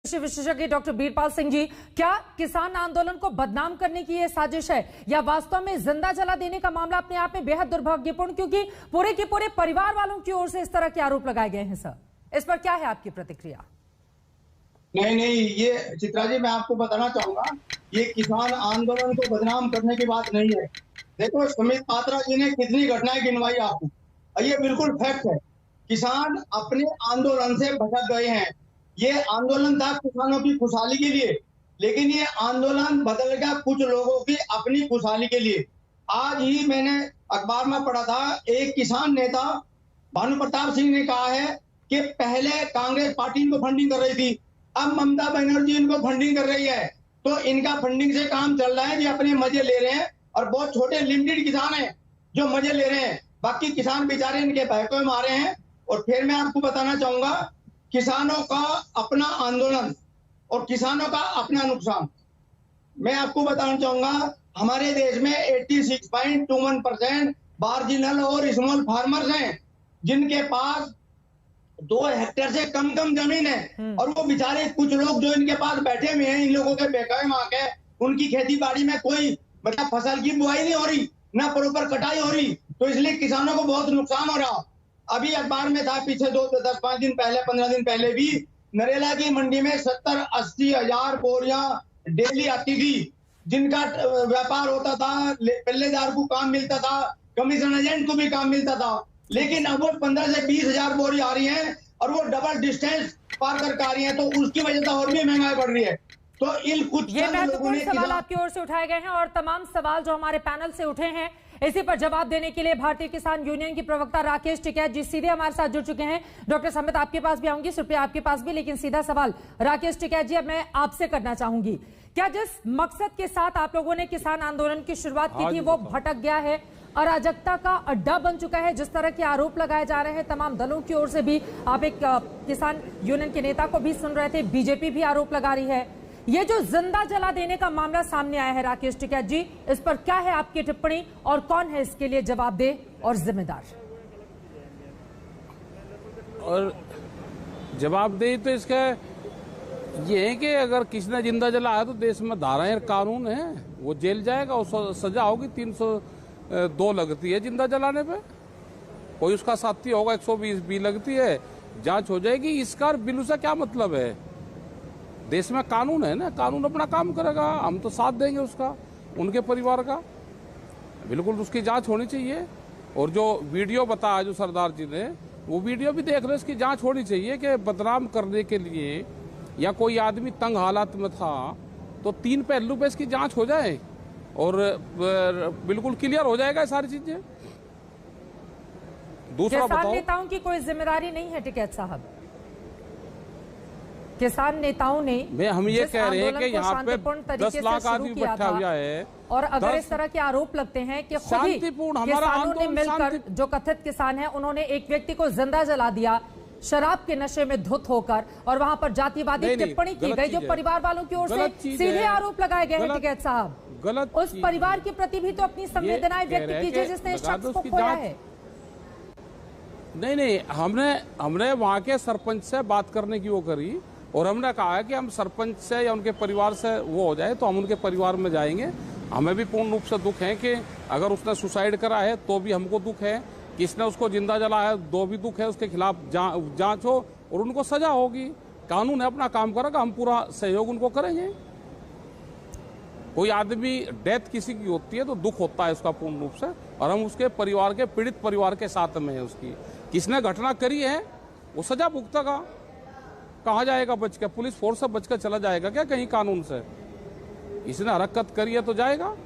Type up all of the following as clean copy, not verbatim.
कृषि विशेषज्ञ डॉक्टर बीरपाल सिंह जी, क्या किसान आंदोलन को बदनाम करने की यह साजिश है या वास्तव में जिंदा जला देने का मामला अपने आप में बेहद दुर्भाग्यपूर्ण, क्योंकि पूरे के पूरे परिवार वालों की ओर से इस तरह के आरोप लगाए गए हैं सर, इस पर क्या है आपकी प्रतिक्रिया? नहीं, ये चित्रा जी, मैं आपको बताना चाहूंगा, ये किसान आंदोलन को बदनाम करने की बात नहीं है। देखो, सुमित पात्रा जी ने कितनी घटनाएं गिनवाई आपको, ये बिल्कुल फैक्ट है। किसान अपने आंदोलन से भटक गए हैं। ये आंदोलन था किसानों की खुशहाली के लिए, लेकिन ये आंदोलन बदल गया कुछ लोगों की अपनी खुशहाली के लिए। आज ही मैंने अखबार में पढ़ा था, एक किसान नेता भानु प्रताप सिंह ने कहा है कि पहले कांग्रेस पार्टी इनको फंडिंग कर रही थी, अब ममता बनर्जी इनको फंडिंग कर रही है, तो इनका फंडिंग से काम चल रहा है, ये अपने मजे ले रहे हैं। और बहुत छोटे लिमिटेड किसान हैं जो मजे ले रहे हैं, बाकी किसान बेचारे इनके बहकों में मारे हैं। और फिर मैं आपको बताना चाहूंगा, किसानों का अपना आंदोलन और किसानों का अपना नुकसान। मैं आपको बताना चाहूंगा, हमारे देश में 86.21% मार्जिनल और स्मॉल फार्मर्स हैं, जिनके पास 2 हेक्टेयर से कम जमीन है। और वो बेचारे कुछ लोग जो इनके पास बैठे हुए हैं, इन लोगों के बेकाए मां के, उनकी खेती बाड़ी में कोई मतलब फसल की बुआई नहीं हो रही, ना प्रॉपर कटाई हो रही, तो इसलिए किसानों को बहुत नुकसान हो रहा। अभी अखबार में था पीछे 10-5 दिन पहले, 15 दिन पहले भी, नरेला की मंडी में 70-80 हजार बोरियां डेली आती थी, जिनका व्यापार होता था, पल्लेदार को काम मिलता था, कमीशन एजेंट को भी काम मिलता था। लेकिन अब वो 15 से 20 हजार बोरी आ रही हैं और वो डबल डिस्टेंस पार करके आ रही हैं, तो उसकी वजह से और भी महंगाई बढ़ रही है। तो इन कुछ ये महत्वपूर्ण सवाल आपकी ओर से उठाए गए हैं और तमाम सवाल जो हमारे पैनल से उठे हैं, इसी पर जवाब देने के लिए भारतीय किसान यूनियन की प्रवक्ता राकेश टिकैत जी सीधे हमारे साथ जुड़ चुके हैं। डॉक्टर समित, आपके पास भी आऊंगी, सुप्रिया आपके पास भी, लेकिन सीधा सवाल राकेश टिकैत जी अब मैं आपसे करना चाहूंगी, क्या जिस मकसद के साथ आप लोगों ने किसान आंदोलन की शुरुआत की थी वो भटक गया है, अराजकता का अड्डा बन चुका है? जिस तरह के आरोप लगाए जा रहे हैं तमाम दलों की ओर से भी, आप एक किसान यूनियन के नेता को भी सुन रहे थे, बीजेपी भी आरोप लगा रही है, ये जो जिंदा जला देने का मामला सामने आया है, राकेश टिकैत जी, इस पर क्या है आपकी टिप्पणी और कौन है इसके लिए जवाबदेह और जिम्मेदार? और जवाबदेही तो इसका ये है कि अगर किसी ने जिंदा जलाया तो देश में धाराएं कानून है, वो जेल जाएगा, उसको सजा होगी, 302 लगती है जिंदा जलाने पे, कोई उसका साथी होगा 120 भी लगती है, जांच हो जाएगी। इसका बिल्लू से क्या मतलब है? देश में कानून है ना, कानून अपना काम करेगा, हम तो साथ देंगे उसका, उनके परिवार का, बिल्कुल उसकी जांच होनी चाहिए। और जो वीडियो बताया जो सरदार जी ने, वो वीडियो भी देख रहे, इसकी जांच होनी चाहिए कि बदनाम करने के लिए या कोई आदमी तंग हालात में था तो 3 पहलू पे इसकी जांच हो जाए और बिल्कुल क्लियर हो जाएगा सारी चीजें। दूसरा बताओ, नेताओं की कोई जिम्मेदारी नहीं है टिकैत साहब? किसान नेताओं ने हम ये कह रहे हैं कि यहाँ पे 10 लाख आदमी बैठा हुआ है, और अगर इस तरह के आरोप लगते हैं कि खुद ही किसानों ने मिलकर, जो कथित किसान हैं, उन्होंने एक व्यक्ति को जिंदा जला दिया शराब के नशे में धुत होकर, और वहां पर जातिवादी टिप्पणी की गई जो परिवार वालों की ओर से सीधे आरोप लगाए गए हैं, टिकैत साहब, उस परिवार के प्रति भी तो अपनी संवेदनाएं व्यक्त कीजिए जिसने इस शख्स को खोया है। नहीं, हमने वहां के सरपंच से बात करने की वो करी और हमने कहा है कि हम सरपंच से या उनके परिवार से वो हो जाए तो हम उनके परिवार में जाएंगे। हमें भी पूर्ण रूप से दुख है कि अगर उसने सुसाइड करा है तो भी हमको दुख है, किसने उसको जिंदा जलाया है तो भी दुख है, उसके खिलाफ जांच हो और उनको सजा होगी। कानून है, अपना काम करेगा, हम पूरा सहयोग उनको करेंगे। कोई आदमी डेथ किसी की होती है तो दुख होता है उसका पूर्ण रूप से, और हम उसके परिवार के, पीड़ित परिवार के साथ में है उसकी। किसने घटना करी है वो सजा भुगतेगा, कहाँ जाएगा बच के? पुलिस फोर्स से बचकर चला जाएगा क्या कहीं कानून से? इसने हरकत करी है तो जाएगा।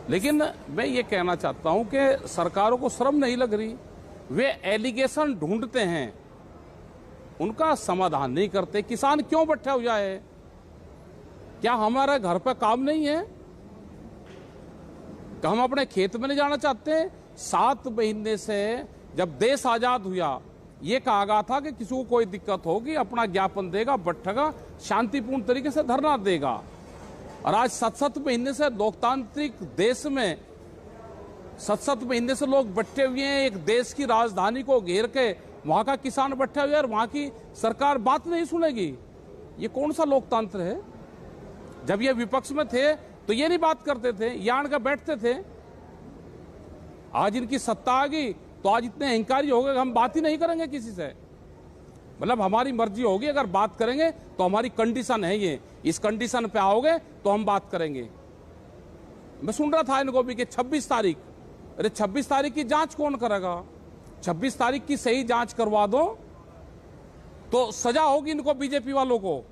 लेकिन मैं ये कहना चाहता हूं कि सरकारों को शर्म नहीं लग रही, वे एलिगेशन ढूंढते हैं, उनका समाधान नहीं करते। किसान क्यों बैठा हुआ है? क्या हमारे घर पे काम नहीं है? क्या हम अपने खेत में नहीं जाना चाहते? 7 महीने से जब देश आजाद हुआ, ये कहा गया था कि किसी को कोई दिक्कत होगी अपना ज्ञापन देगा, बैठेगा, शांतिपूर्ण तरीके से धरना देगा। और आज 7-7 महीने से लोकतांत्रिक देश में 7-7 महीने से लोग बैठे हुए हैं, एक देश की राजधानी को घेर के वहां का किसान बैठा हुआ है और वहां की सरकार बात नहीं सुनेगी। ये कौन सा लोकतंत्र है? जब ये विपक्ष में थे तो ये नहीं बात करते थे, यान का बैठते थे। आज इनकी सत्ता आ गई तो आज इतने अहंकारी हो गए, हम बात ही नहीं करेंगे किसी से। मतलब हमारी मर्जी होगी, अगर बात करेंगे तो हमारी कंडीशन है ये, इस कंडीशन पे आओगे तो हम बात करेंगे। मैं सुन रहा था इनको भी कि 26 तारीख, अरे 26 तारीख की जांच कौन करेगा? 26 तारीख की सही जांच करवा दो तो सजा होगी इनको, बीजेपी वालों को।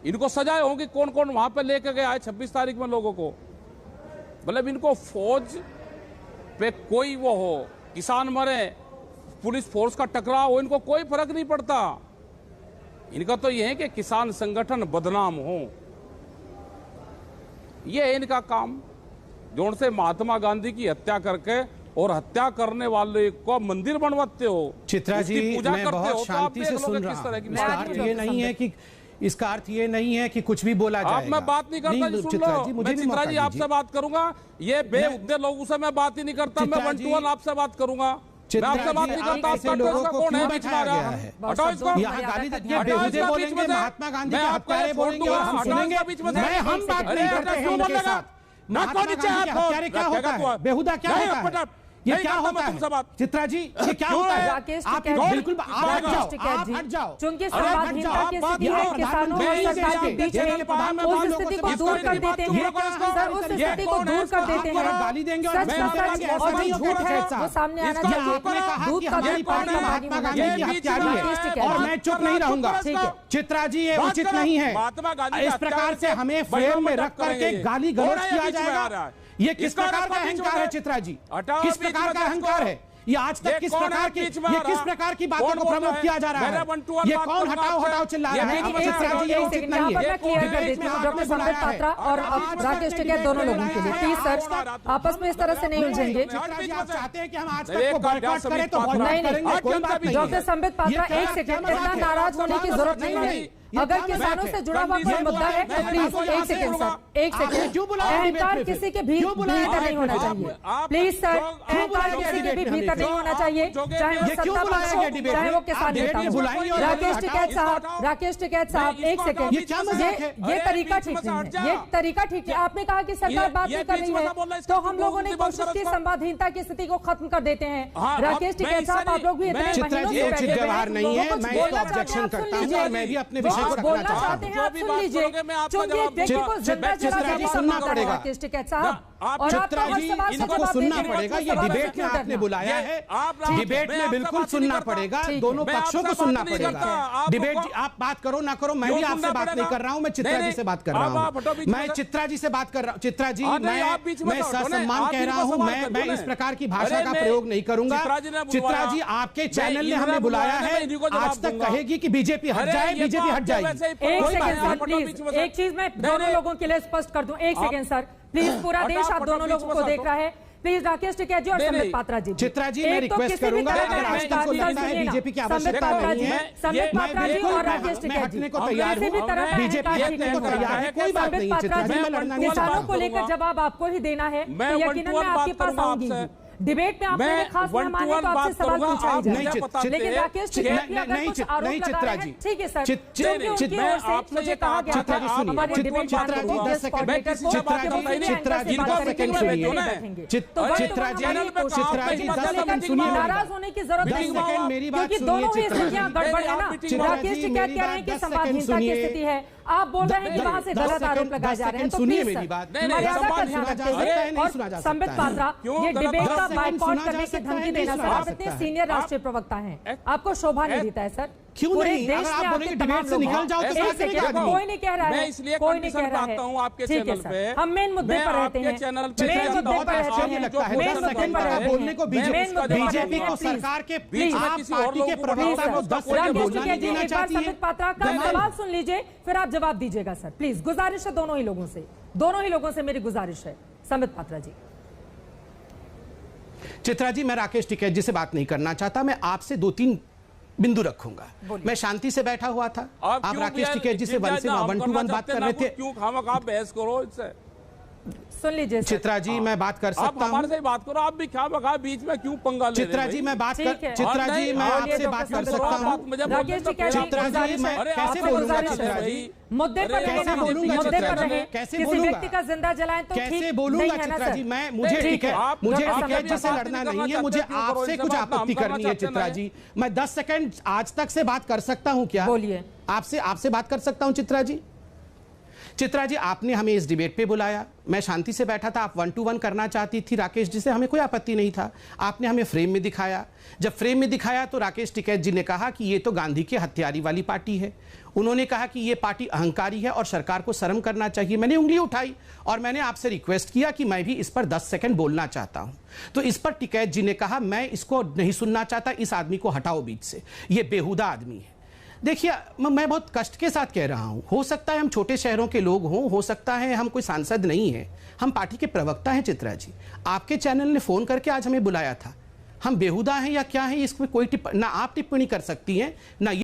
इनको सजा होगी कौन कौन वहां पे लेके गया है 26 तारीख में लोगों को। मतलब इनको फौज पे कोई वो हो, किसान मरे, पुलिस फोर्स का टकराव हो, इनको कोई फर्क नहीं पड़ता। इनका तो यह है कि किसान संगठन बदनाम हो, ये है इनका काम। जोन से महात्मा गांधी की हत्या करके और हत्या करने वाले को मंदिर बनवाते हो, चित्रा जी मैं बहुत शांति से सुन रहा हूं। इसका अर्थ ये नहीं है कि कि कुछ भी बोला जाएगा। आप मैं बात नहीं करता जी, सुन लो। मैं चित्रा जी आपसे बात करूंगा, ये बेहुद्दे लोगों से मैं बात ही नहीं करता। मैं 1 to 1 आपसे बात करूंगा, मैं आपसे बात नहीं करता। आपका लोगों को क्यों बिठाया गया है? हटाओ इसको। यहाँ गाली बेहुदे बोलेंगे, महात्मा गांधी के हत्यारे बोलेंगे और हम सुनेंगे। हम बात नहीं करते हैं उनके साथ। महात्मा गांधी के हत्यारे क्या होता है? बेहुदा क्या होता है? ये क्या होता है? चित्रा जी ये क्या होता है? आप बिल्कुल हट जाओ। चूंकि संवादहीनता की स्थिति है, किसानों और सरकार के बीच में उस स्थिति को दूर कर देते हैं। सर उस स्थिति को दूर कर देते हैं। गाली देंगे सच का सच और जो झूठ है वो सामने आना चाहिए। दूध का दूध पानी महात्मा गांधी की हत्यारी है और मैं चुप नहीं रहूंगा। चित्रा जी ये उचित नहीं है। इस प्रकार से हमें फ्रेम में रख करके गाली गलौज किया जाएगा। ये किस प्रकार का अहंकार है चित्रा जी? किस प्रकार का अहंकार है ये? आज तक किस प्रकार की बातों को प्रमोट किया जा रहा है? ये कौन हटाओ चिल्ला रहा है? चित्रा जी ये उचित नहीं है। डॉक्टर संबित पात्रा और राकेश टिकैत दोनों लोगों के लिए प्लीज सर आपस में इस तरह से नहीं उलझेंगे। आप चाहते हैं कि हम आज तक को बॉयकॉट करें तो बॉयकॉट करेंगे, कोई बात नहीं। डॉक्टर संबित पात्रा एक सेकंड, इतना नाराज होने की जरूरत नहीं है। अगर किसानों से जुड़ा हुआ कोई मुद्दा है तो प्लीज एक सेकंड सर, एक सेकंड। अहंकार किसी के भी भीतर नहीं होना चाहिए। प्लीज सर, अहंकार किसी के भी भीतर नहीं होना चाहिए, चाहे वो सत्ता पक्ष हो चाहे वो किसान नेता हो। राकेश टिकैत साहब एक सेकंड, ये तरीका ठीक नहीं है, ये तरीका ठीक है। आपने कहा कि सरकार बात नहीं कर रही है तो हम लोगों ने कोशिश की संवादहीनता की स्थिति को खत्म कर देते हैं। राकेश टिकैत साहब आप लोग भी इतने महीनों से बैठे व्यवहार नहीं है, मैं इसको ऑब्जेक्शन करता हूं और मैं भी अपने विषय को रखना चाहते हैं। आप सुन लीजिए, चूंकि एक व्यक्ति को जिंदा जला सुनना पड़ेगा। राकेश टिकैत साहब और चित्रा जी इनको सुनना पड़ेगा। ये डिबेट में आपने बुलाया है, डिबेट में बिल्कुल सुनना पड़ेगा, दोनों पक्षों को सुनना पड़ेगा। डिबेट आप बात करो ना करो, मैं भी आपसे बात नहीं कर रहा हूं, मैं चित्रा जी से बात कर रहा हूं। मैं चित्रा जी से बात कर रहा हूं। चित्रा जी मैं ससम्मान कह रहा हूं, मैं इस प्रकार की भाषा का प्रयोग नहीं करूंगा। चित्रा जी आपके चैनल ने हमें बुलाया है, आज तक कहेगी कि बीजेपी हट जाए, बीजेपी हट जाएगी। एक सेकंड सर प्लीज, एक चीज मैं दोनों लोगों के लिए स्पष्ट कर दूं। एक सेकंड सर प्लीज, पूरा देश आप दोनों लोगों को देख रहा है। प्लीज राकेश टिकैत जी और संबित पात्रा जी, चित्रा जी मैं रिक्वेस्ट करूंगा, अगर आज तक को लगता है बीजेपी की आवश्यकता नहीं है, संबित पात्रा जी और राकेश टिकैत जी को तैयार हूं, बीजेपी हटने को तैयार है, कोई बात नहीं। चित्रा जी मैं लड़ना नहीं चाहता। किसानों को लेकर जवाब आपको ही देना है तो यकीनन मैं आपके पास आऊंगी। डिबेट में आपने खास मेहमान है तो आपसे सवाल पूछा जाएगा, लेकिन राकेश टिकैत भी अगर कुछ आरोप लगा रहे हैं ठीक है सर, क्योंकि उनकी ओर से मुझे कहा गया था हमारे डिबेट चित्रा जी 10 सेकंड सुनिए, नाराज होने की जरूरत नहीं है क्योंकि दोनों ही स्थितियां गड़बड़ है ना। राकेश टिकैत कह रहे हैं कि संवादहीनता की स्थिति है, आप बोल रहे हैं कि वहां से गलत आरोप लगाए जा रहे हैं। तो सुनिए मेरी बात, मर्यादा का ध्यान रखते हुए। और संबित पात्रा ये डिबेट का बाइकआउट करने की धमकी देना सर, आप इतने सीनियर राष्ट्रीय प्रवक्ता हैं, आपको शोभा नहीं देता है सर। क्यों नहीं? अगर आप बोलेंगे डिबेट से निकल जाओ तो कोई नहीं कह रहा है, कोई नहीं कह रहा है। आपके चैनल पे हम मेन मुद्दे पर रहते हैं, मेन मुद्दे पर रहते हैं, लगता है 10 सेकंड बोलने को बीजेपी को सरकार के पार्टी के प्रवक्ता को 10 सेकंड बोलना नहीं देना चाहती है। संबित पात्रा का सवाल सुन लीजिए फिर आप जवाब दीजिएगा सर प्लीज। गुजारिश है दोनों ही लोगों से मेरी गुजारिश है। संबित पात्रा जी। चित्रा जी मैं राकेश टिकैत जी से बात नहीं करना चाहता, मैं आपसे 2-3 बिंदु रखूंगा। मैं शांति से बैठा हुआ था, आप राकेश टिकैत जी से 1 to 1 बात कर रहे थे। क्यों खामखा बहस करो इससे? सुन लीजिए चित्रा जी, मैं बात कर सकता हूं? हमारे से बात करो, आप भी क्या बगा बीच में क्यों पंगा ले रहे हैं? चित्रा जी, मैं बात कर, चित्रा जी, मैं आपसे बात कर सकता हूं? राकेश टिकैत जी, चित्रा जी, मैं कैसे बोलूंगा? चित्रा जी, मुद्दे पर रहे, कैसे बोलूंगा? मुद्दे पर रहे, कैसे किसी बोलूंगा? व्यक्ति का जिंदा जलाएं तो कैसे ठीक बोलूंगा? नहीं है ना चित्रा सर? जी, मैं मुझे टिकैत जी से लड़ना नहीं है, मुझे आपसे कुछ आपत्ति करनी है। चित्रा जी, मैं 10 सेकंड आज तक से बात कर सकता हूं क्या? बोलिए। आपसे बात कर सकता हूं चित्रा जी? चित्रा जी, आपने हमें इस डिबेट पे बुलाया, मैं शांति से बैठा था, आप 1 to 1 करना चाहती थी राकेश जी से, हमें कोई आपत्ति नहीं था। आपने हमें फ्रेम में दिखाया, जब फ्रेम में दिखाया तो राकेश टिकैत जी ने कहा कि ये तो गांधी की हत्यारी वाली पार्टी है। उन्होंने कहा कि ये पार्टी अहंकारी है और सरकार को शर्म करना चाहिए। मैंने उंगली उठाई और मैंने आपसे रिक्वेस्ट किया कि मैं भी इस पर 10 सेकंड बोलना चाहता हूं। तो इस पर टिकैत जी ने कहा, मैं इसको नहीं सुनना चाहता, इस आदमी को हटाओ बीच से, ये बेहुदा आदमी है। देखिए, मैं बहुत कष्ट के साथ कह रहा हूं, हो सकता है हम छोटे शहरों के लोग हों, हो सकता है हम कोई सांसद नहीं है, हम पार्टी के प्रवक्ता हैं। चित्रा जी, आपके चैनल ने फोन करके आज हमें बुलाया था, हम बेहुदा हैं या क्या हैं, इसमें कोई ना आप टिप्पणी कर सकती हैं ना